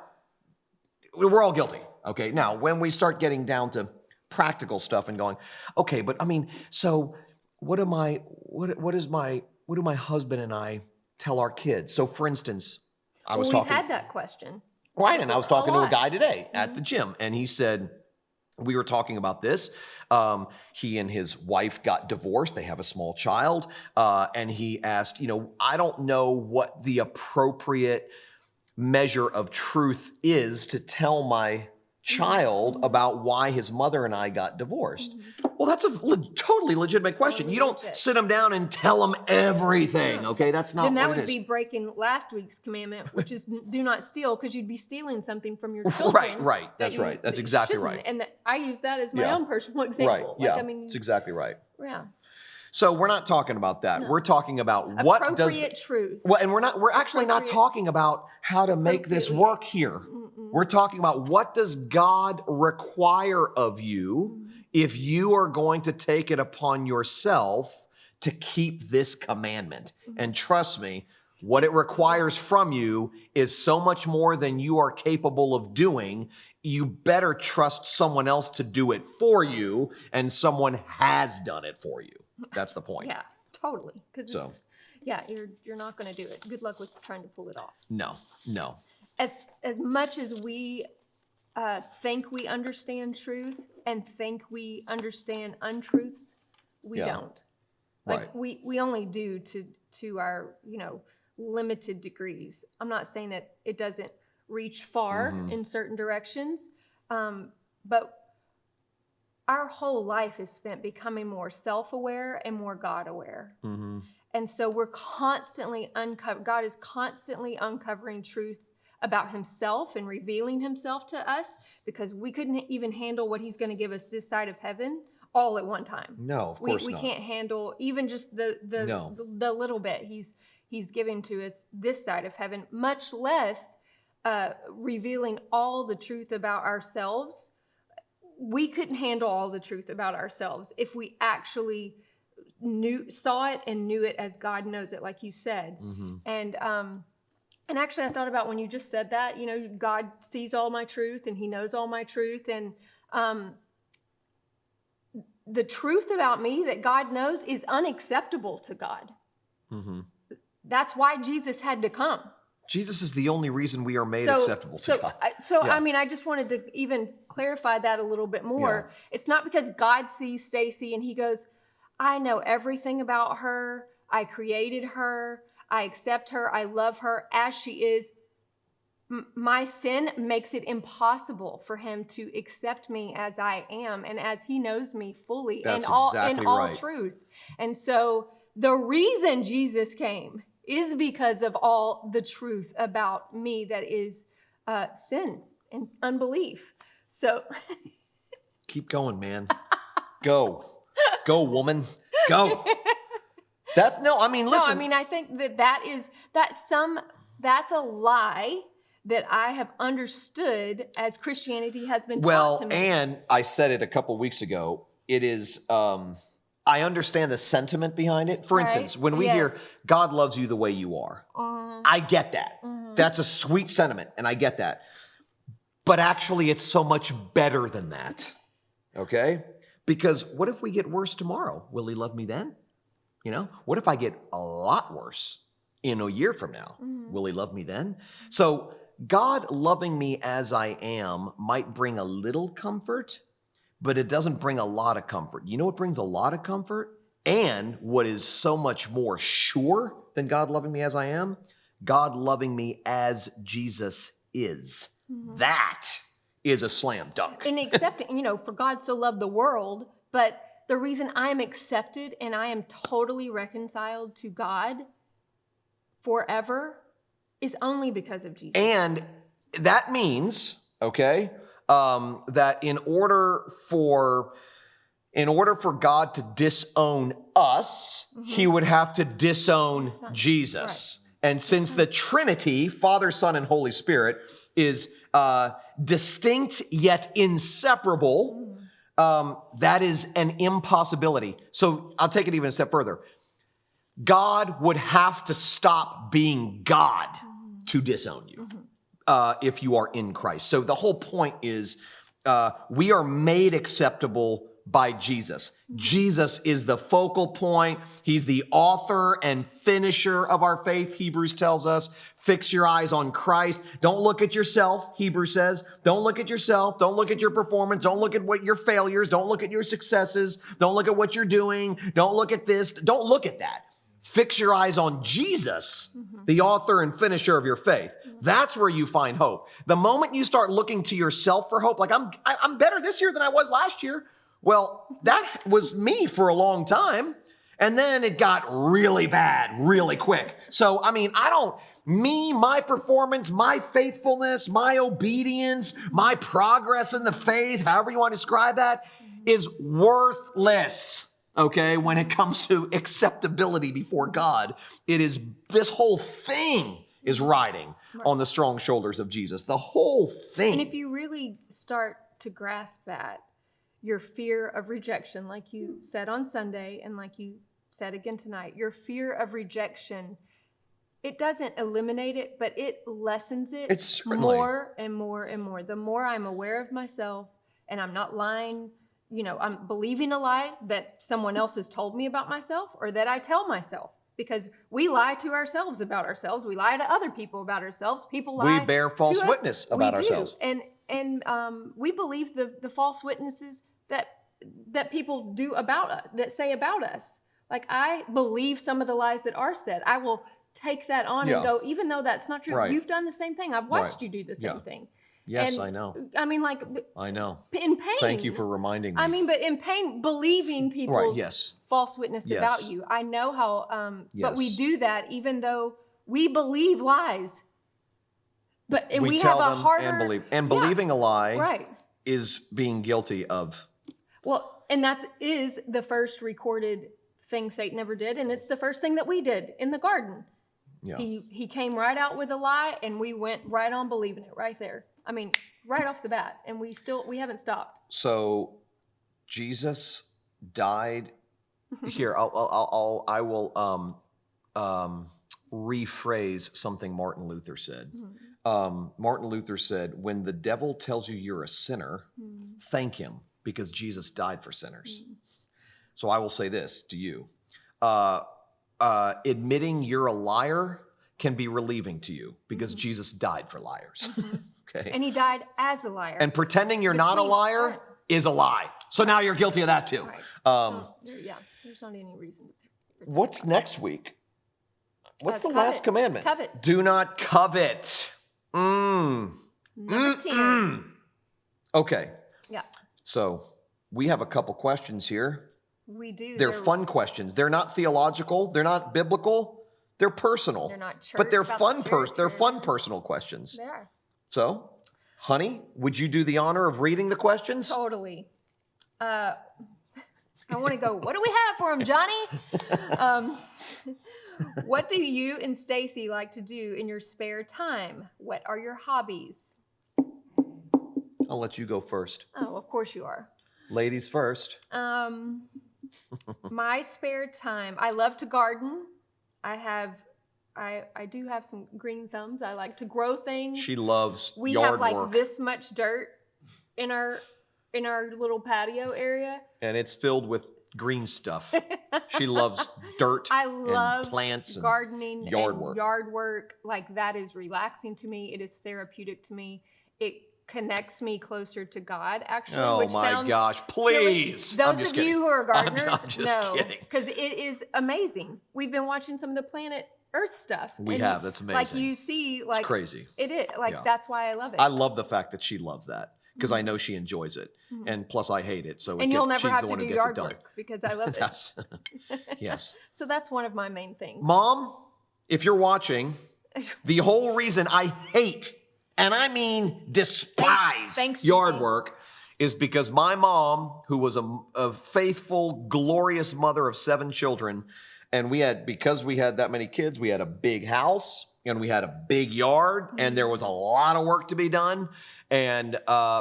we're all guilty, okay? Now, when we start getting down to practical stuff and going, okay, but I mean, so what do my husband and I tell our kids? So for instance, we've had that question. Right, and I was talking to a guy today at the gym, and he said, we were talking about this. He and his wife got divorced. They have a small child. And he asked, I don't know what the appropriate measure of truth is to tell my child about why his mother and I got divorced. Well, that's a totally legitimate question. You don't sit them down and tell them everything, okay? That's not what it is. Then that would be breaking last week's commandment, which is do not steal, because you'd be stealing something from your children. Right. That's right. That's exactly right. And I use that as my own personal example. Right, that's exactly right. Yeah. So we're not talking about that. No. We're talking about what appropriate truth. Well, and we're actually not talking about how to make this work here. We're talking about what does God require of you if you are going to take it upon yourself to keep this commandment. And trust me, what it requires from you is so much more than you are capable of doing. You better trust someone else to do it for you, and someone has done it for you. That's the point. Yeah, totally. Because you're not going to do it. Good luck with trying to pull it off. No. As much as we think we understand truth and think we understand untruths, we don't. Like we only do to our limited degrees. I'm not saying that it doesn't reach far in certain directions, but our whole life is spent becoming more self-aware and more God-aware. And so we're constantly God is constantly uncovering truth about himself and revealing himself to us, because we couldn't even handle what he's going to give us this side of heaven all at one time. No, of course we not. Can't handle even just the little bit he's giving to us this side of heaven, much less revealing all the truth about ourselves. We couldn't handle all the truth about ourselves if we actually saw it and knew it as God knows it, like you said. And actually, I thought about when you just said that, God sees all my truth and he knows all my truth. And the truth about me that God knows is unacceptable to God. That's why Jesus had to come. Jesus is the only reason we are made acceptable to God. I mean, I just wanted to even clarify that a little bit more. Yeah. It's not because God sees Stacie and he goes, I know everything about her. I created her. I accept her. I love her as she is. My sin makes it impossible for him to accept me as I am and as he knows me fully in all truth. And so the reason Jesus came is because of all the truth about me that is sin and unbelief. So keep going, man. Go, woman, go. Listen. No, I mean, I think that's a lie that I have understood as Christianity has been taught to me. And I said it a couple weeks ago. It is, I understand the sentiment behind it. For instance, when we hear God loves you the way you are, I get that. That's a sweet sentiment, and I get that. But actually, it's so much better than that, okay? Because what if we get worse tomorrow? Will he love me then? What if I get a lot worse in a year from now? Will he love me then? So God loving me as I am might bring a little comfort, but it doesn't bring a lot of comfort. You know what brings a lot of comfort? And what is so much more sure than God loving me as I am? God loving me as Jesus is. Mm-hmm. That is a slam dunk. And accepting, for God so loved the world, but the reason I am accepted and I am totally reconciled to God forever is only because of Jesus. And that means, okay, that in order for God to disown us, mm-hmm. he would have to disown Jesus. Right. And since the Trinity, Father, Son, and Holy Spirit, is distinct yet inseparable, that is an impossibility. So I'll take it even a step further. God would have to stop being God to disown you if you are in Christ. So the whole point is we are made acceptable by Jesus. Jesus is the focal point. He's the author and finisher of our faith, Hebrews tells us. Fix your eyes on Christ. Don't look at yourself, Hebrews says. Don't look at yourself. Don't look at your performance. Don't look at what your failures. Don't look at your successes. Don't look at what you're doing. Don't look at this. Don't look at that. Fix your eyes on Jesus, the author and finisher of your faith. That's where you find hope. The moment you start looking to yourself for hope, like I'm better this year than I was last year. Well, that was me for a long time. And then it got really bad, really quick. So, my performance, my faithfulness, my obedience, my progress in the faith, however you want to describe that, is worthless. Okay, when it comes to acceptability before God, this whole thing is riding on the strong shoulders of Jesus. The whole thing. And if you really start to grasp that, your fear of rejection, like you said on Sunday and like you said again tonight, your fear of rejection, it doesn't eliminate it, but it lessens it more and more and more. The more I'm aware of myself and I'm not lying, I'm believing a lie that someone else has told me about myself or that I tell myself, because we lie to ourselves about ourselves. We lie to other people about ourselves. People lie. We bear false witness about ourselves. And we believe the false witnesses that people do about us, that say about us. Like, I believe some of the lies that are said. I will take that on and go, even though that's not true. Right. You've done the same thing. I've watched you do the same thing. Yes, I know. I know. In pain. Thank you for reminding me. But in pain, believing people's false witness about you. I know how, but we do that even though we believe lies. But we have a harder... believing a lie is being guilty of... Well, and that is the first recorded thing Satan ever did, and it's the first thing that we did in the garden. Yeah. He came right out with a lie, and we went right on believing it right there. Right off the bat, and we haven't stopped. So, Jesus died. Here, I will rephrase something Martin Luther said. Martin Luther said, "When the devil tells you you're a sinner, thank him, because Jesus died for sinners." So I will say this to you. Admitting you're a liar can be relieving to you because Jesus died for liars. Okay. And he died as a liar. And pretending you're not a liar is a lie. So now you're guilty of that too. Right. There's not any reason. What's next week? What's the last commandment? Covet. Do not covet. Number 10. Okay. Yeah. So we have a couple questions here. We do. They're fun questions. They're not theological. They're not biblical. They're personal. They're not church. But they're fun. They're fun personal questions. They are. So, honey, would you do the honor of reading the questions? Totally. I want to go, what do we have for him, Johnny? What do you and Stacie like to do in your spare time? What are your hobbies? I'll let you go first. Oh, of course you are. Ladies first. My spare time, I love to garden. I do have some green thumbs. I like to grow things. She loves We yard have like work. This much dirt in our little patio area. And it's filled with green stuff. She loves dirt and plants and gardening yard and work. Yard work. Like, that is relaxing to me. It is therapeutic to me. connects me closer to God, actually. Oh which my sounds gosh, please. Silly. I'm Those just of kidding. you who are gardeners, I'm just kidding. because it is amazing. We've been watching some of the planet Earth stuff. We have. That's amazing. Like you see, like it's crazy. It is like that's why I love it. I love the fact that she loves that because I know she enjoys it, and plus I hate it. So you'll never she's have the to one do who gets yard it done. work because I love it. Yes. Yes. So that's one of my main things. Mom, if you're watching, the whole reason I hate, and I mean despise, Thanks, yard Gigi. work is because my mom, who was a faithful, glorious mother of 7 children, and because we had that many kids, we had a big house and we had a big yard and there was a lot of work to be done. And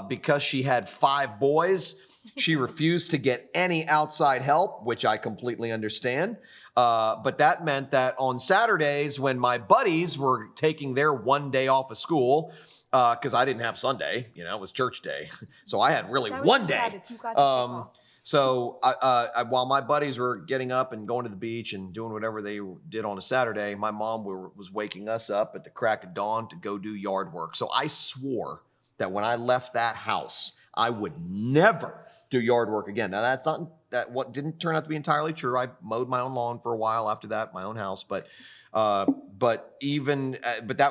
because she had 5 boys, she refused to get any outside help, which I completely understand. But that meant that on Saturdays when my buddies were taking their one day off of school, because I didn't have Sunday, it was church day. So I had really one day. So while my buddies were getting up and going to the beach and doing whatever they did on a Saturday, my mom was waking us up at the crack of dawn to go do yard work. So I swore that when I left that house, I would never do yard work again. Now what didn't turn out to be entirely true. I mowed my own lawn for a while after that, my own house, but that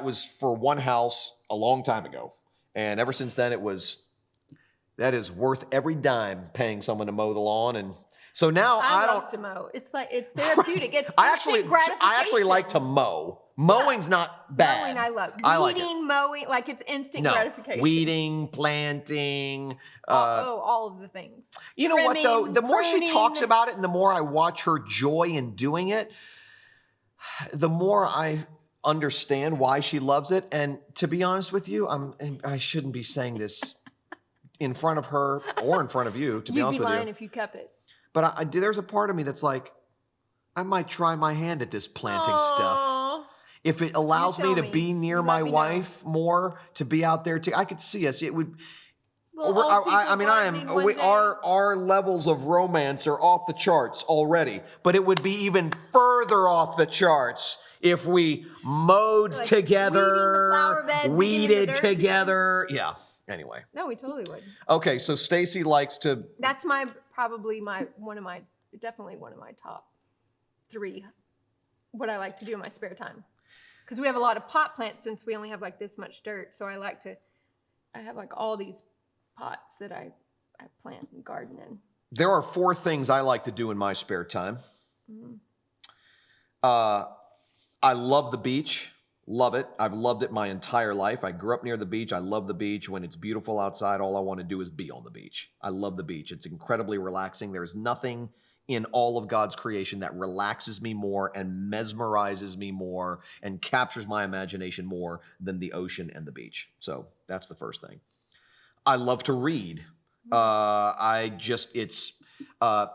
was for one house a long time ago. And ever since then that is worth every dime paying someone to mow the lawn. And so now I don't love to mow. It's like, it's therapeutic. It's I actually like to mow. Mowing's not bad. Mowing I love. Weeding, mowing, like it's instant gratification. Weeding, planting. All of the things. You know what though? The more she talks about it and the more I watch her joy in doing it, the more I understand why she loves it. And to be honest with you, I shouldn't be saying this in front of her or in front of you, to be honest with you. You'd be lying if you kept it. But there's a part of me that's like, I might try my hand at this planting stuff. If it allows me to be near my wife more, to be out there, I could see us. It would. Our levels of romance are off the charts already, but it would be even further off the charts if we mowed together, weeded together. Yeah. Anyway. No, we totally would. Okay, so Stacie likes to. That's definitely one of my top 3. What I like to do in my spare time, because we have a lot of pot plants since we only have like this much dirt. So I have like all these pots that I plant and garden in. There are 4 things I like to do in my spare time. Mm-hmm. I love the beach. Love it. I've loved it my entire life. I grew up near the beach. I love the beach. When it's beautiful outside, all I want to do is be on the beach. I love the beach. It's incredibly relaxing. There's nothing in all of God's creation that relaxes me more and mesmerizes me more and captures my imagination more than the ocean and the beach. So that's the first thing. I love to read. It's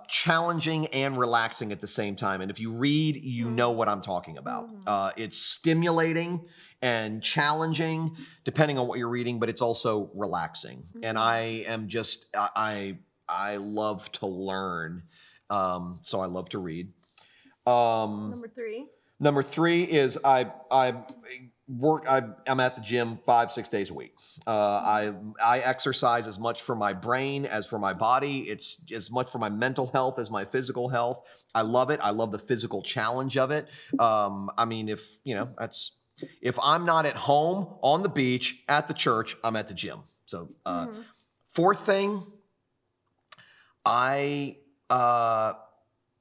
challenging and relaxing at the same time. And if you read, you know what I'm talking about. It's stimulating and challenging depending on what you're reading, but it's also relaxing. And I love to learn. So I love to read. Number 3 is I'm at the gym 5-6 days a week. I exercise as much for my brain as for my body. It's as much for my mental health as my physical health. I love it. I love the physical challenge of it. If I'm not at home, on the beach, at the church, I'm at the gym. So 4th thing, I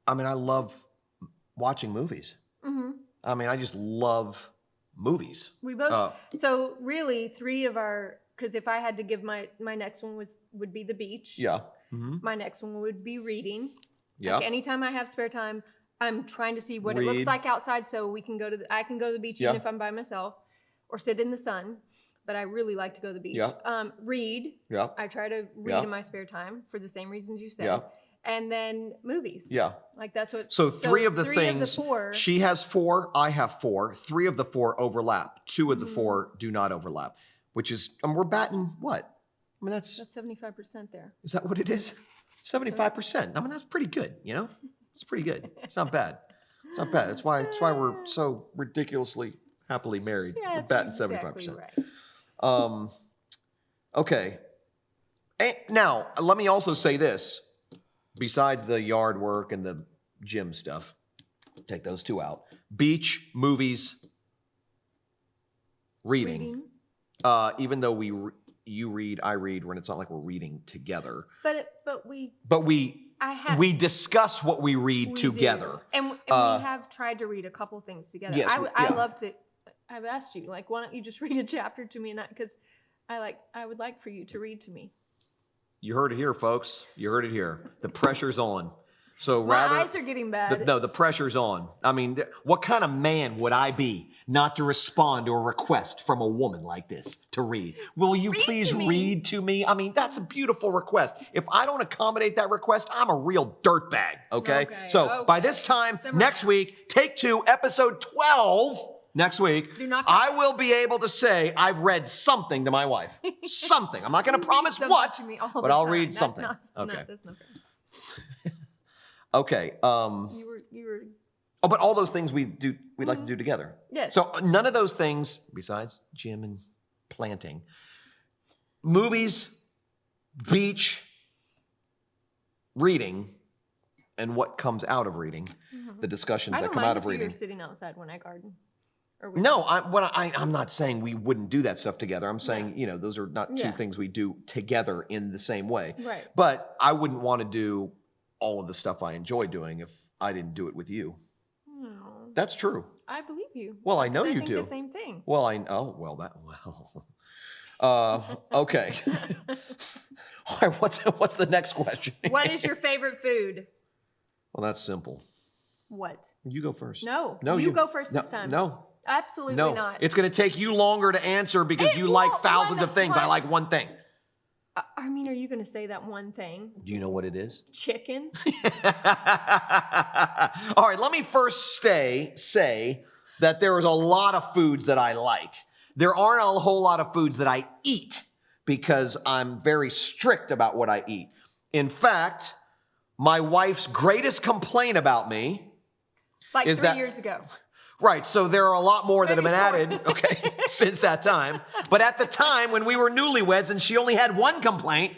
love watching movies. I just love movies. We both. So really, 3 of our. Because if I had to give my next one would be the beach. Yeah. My next one would be reading. Yeah. Like anytime I have spare time, I'm trying to see what it looks like outside, so I can go to the beach even if I'm by myself, or sit in the sun. But I really like to go to the beach. Yeah. Read. Yeah. I try to read in my spare time for the same reasons you said. Yeah. And then movies. Yeah. Like that's what. So 3 of the things. 4, she has 4. I have 4. 3 of the 4 overlap. 2 of the 4 do not overlap, which is, we're batting what? That's 75% there. Is that what it is? 75%. That's pretty good. It's pretty good. It's not bad. It's not bad. That's why we're so ridiculously happily married. Yeah, we're batting 75%. Exactly right. Okay. And now, let me also say this. Besides the yard work and the gym stuff, take those two out. Beach, movies, reading. Even though you read, I read, when it's not like we're reading together. But we discuss what we read together. And we have tried to read a couple things together. Yes, I love to. I've asked you, like, why don't you just read a chapter to me? Because I would like for you to read to me. You heard it here, folks. You heard it here. The pressure's on. So my eyes are getting bad. The pressure's on. I mean, what kind of man would I be not to respond to a request from a woman like this to read? Will you please read to me? I mean, that's a beautiful request. If I don't accommodate that request, I'm a real dirtbag, okay? So by this time, next week, take 2, episode 12, next week, I will be able to say I've read something to my wife. Something. I'm not going to promise what, but I'll read something. Okay. That's not fair. Okay. You were. Oh, but all those things we'd like to do together. Yes. So none of those things, besides gym and planting, movies, beach, reading, and what comes out of reading, the discussions that come out of reading. You're sitting outside when I garden. No, I'm not saying we wouldn't do that stuff together. I'm saying, those are not two things we do together in the same way. Right. But I wouldn't want to do all of the stuff I enjoy doing if I didn't do it with you. No. That's true. I believe you. Well, I know you do. I think the same thing. Well, okay. All right, what's the next question? What is your favorite food? Well, that's simple. What? You go first. No, you go first this time. No. Absolutely not. It's going to take you longer to answer because you like thousands of things. I like one thing. I mean, are you going to say that one thing? Do you know what it is? Chicken. All right, let me first say that there is a lot of foods that I like. There aren't a whole lot of foods that I eat because I'm very strict about what I eat. In fact, my wife's greatest complaint about me is 3 years ago. Right, so there are a lot more that have been added, okay, since that time. But at the time, when we were newlyweds and she only had one complaint.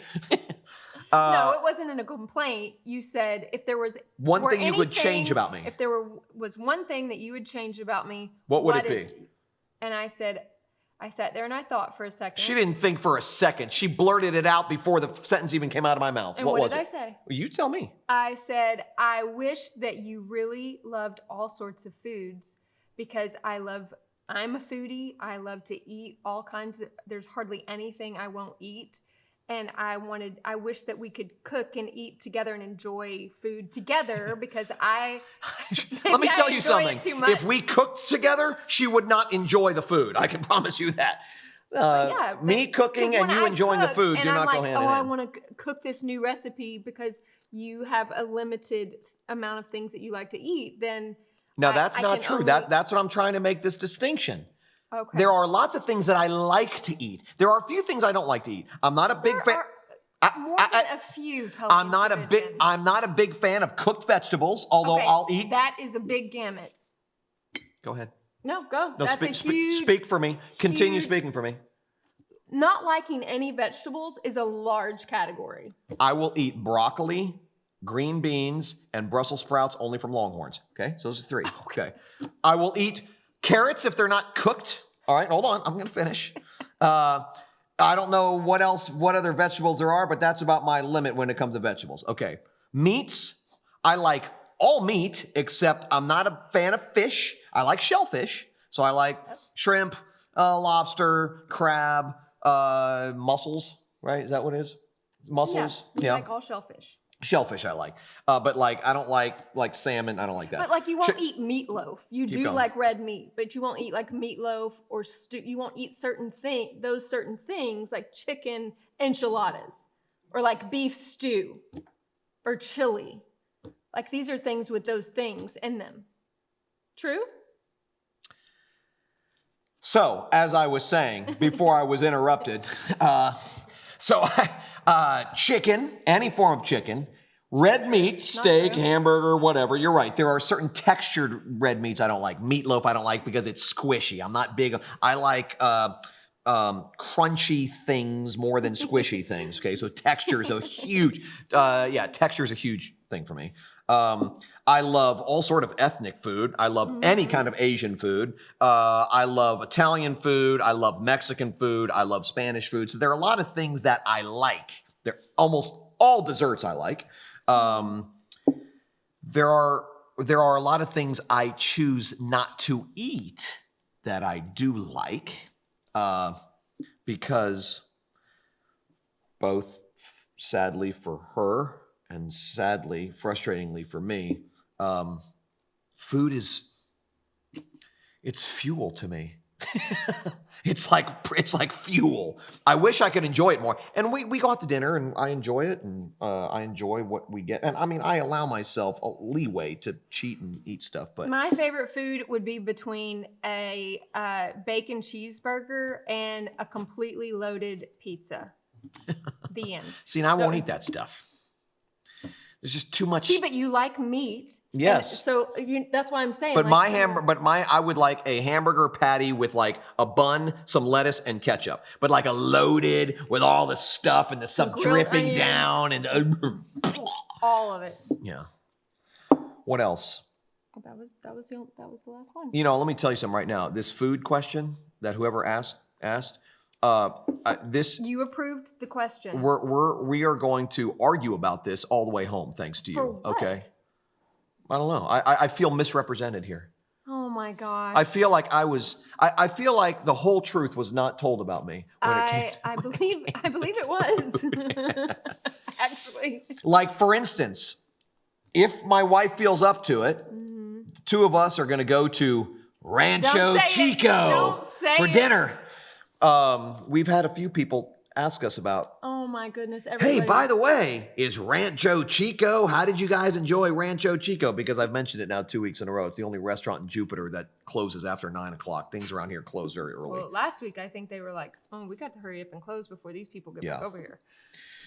No, it wasn't a complaint. You said if there was one thing you would change about me. If there was one thing that you would change about me, what would it be? And I sat there and I thought for a second. She didn't think for a second. She blurted it out before the sentence even came out of my mouth. And what did I say? Well, you tell me. I said, I wish that you really loved all sorts of foods because I'm a foodie. I love to eat all kinds of, there's hardly anything I won't eat. And I wish that we could cook and eat together and enjoy food together because let me tell you something. If we cooked together, she would not enjoy the food. I can promise you that. Me cooking and you enjoying the food do not go hand in hand. I want to cook this new recipe because you have a limited amount of things that you like to eat, then no, that's not true. That's what I'm trying to make this distinction. Okay. There are lots of things that I like to eat. There are a few things I don't like to eat. I'm not a big fan. More than a few. I'm not a big fan of cooked vegetables. Although I'll eat. That is a big gamut. Go ahead. No, go. No, speak for me. Continue speaking for me. Not liking any vegetables is a large category. I will eat broccoli, green beans, and Brussels sprouts only from Longhorns. Okay, so those are 3. Okay. I will eat carrots if they're not cooked. All right, hold on. I'm going to finish. I don't know what other vegetables there are, but that's about my limit when it comes to vegetables. Okay. Meats, I like all meat, except I'm not a fan of fish. I like shellfish. So I like shrimp, lobster, crab, mussels, right? Is that what it is? Mussels? Yeah. I like all shellfish. Shellfish I like. But I don't like salmon. I don't like that. But you won't eat meatloaf. You do like red meat, but you won't eat meatloaf or stew. You won't eat certain things like chicken enchiladas or beef stew or chili. These are things with those things in them. True? So, as I was saying before I was interrupted, chicken, any form of chicken, red meat, steak, hamburger, whatever. You're right. There are certain textured red meats I don't like. Meatloaf I don't like because it's squishy. I'm not big. I like crunchy things more than squishy things. Okay, so texture is a huge, texture is a huge thing for me. I love all sort of ethnic food. I love any kind of Asian food. I love Italian food. I love Mexican food. I love Spanish food. So there are a lot of things that I like. They're almost all desserts I like. There are a lot of things I choose not to eat that I do like, because both sadly for her and sadly, frustratingly for me, food it's fuel to me. It's like fuel. I wish I could enjoy it more. And we go out to dinner and I enjoy it, and I enjoy what we get. And I mean, I allow myself a leeway to cheat and eat stuff. But my favorite food would be between a bacon cheeseburger and a completely loaded pizza. The end. See, now I won't eat that stuff. There's just too much. See, but you like meat. Yes. So that's why I'm saying. But I would like a hamburger patty with like a bun, some lettuce, and ketchup. But like a loaded with all the stuff and the stuff dripping down and all of it. Yeah. What else? That was the last one. You know, let me tell you something right now. This food question that whoever asked. You approved the question. We are going to argue about this all the way home, thanks to you. For what? Okay. I don't know. I feel misrepresented here. Oh my gosh. I feel like I feel like the whole truth was not told about me when it came to I believe it was. Actually. Like, for instance, if my wife feels up to it, the two of us are going to go to Rancho Chico for dinner. We've had a few people ask us about, oh my goodness, hey, by the way, is Rancho Chico? How did you guys enjoy Rancho Chico? Because I've mentioned it now 2 weeks in a row. It's the only restaurant in Jupiter that closes after 9 o'clock. Things around here close very early. Well, last week, I think they were like, oh, we got to hurry up and close before these people get back over here.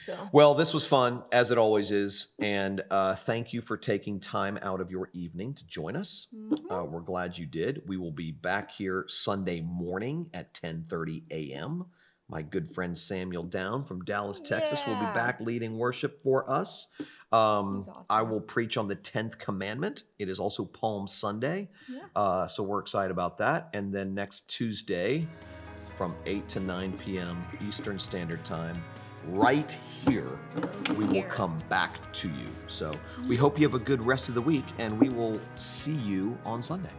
So. Well, this was fun, as it always is. And thank you for taking time out of your evening to join us. We're glad you did. We will be back here Sunday morning at 10:30 a.m. My good friend Samuel Down from Dallas, Texas, will be back leading worship for us. Awesome. I will preach on the 10th commandment. It is also Palm Sunday. Yeah. So we're excited about that. And then next Tuesday from 8 to 9 p.m. Eastern Standard Time, right here, we will come back to you. So we hope you have a good rest of the week, and we will see you on Sunday.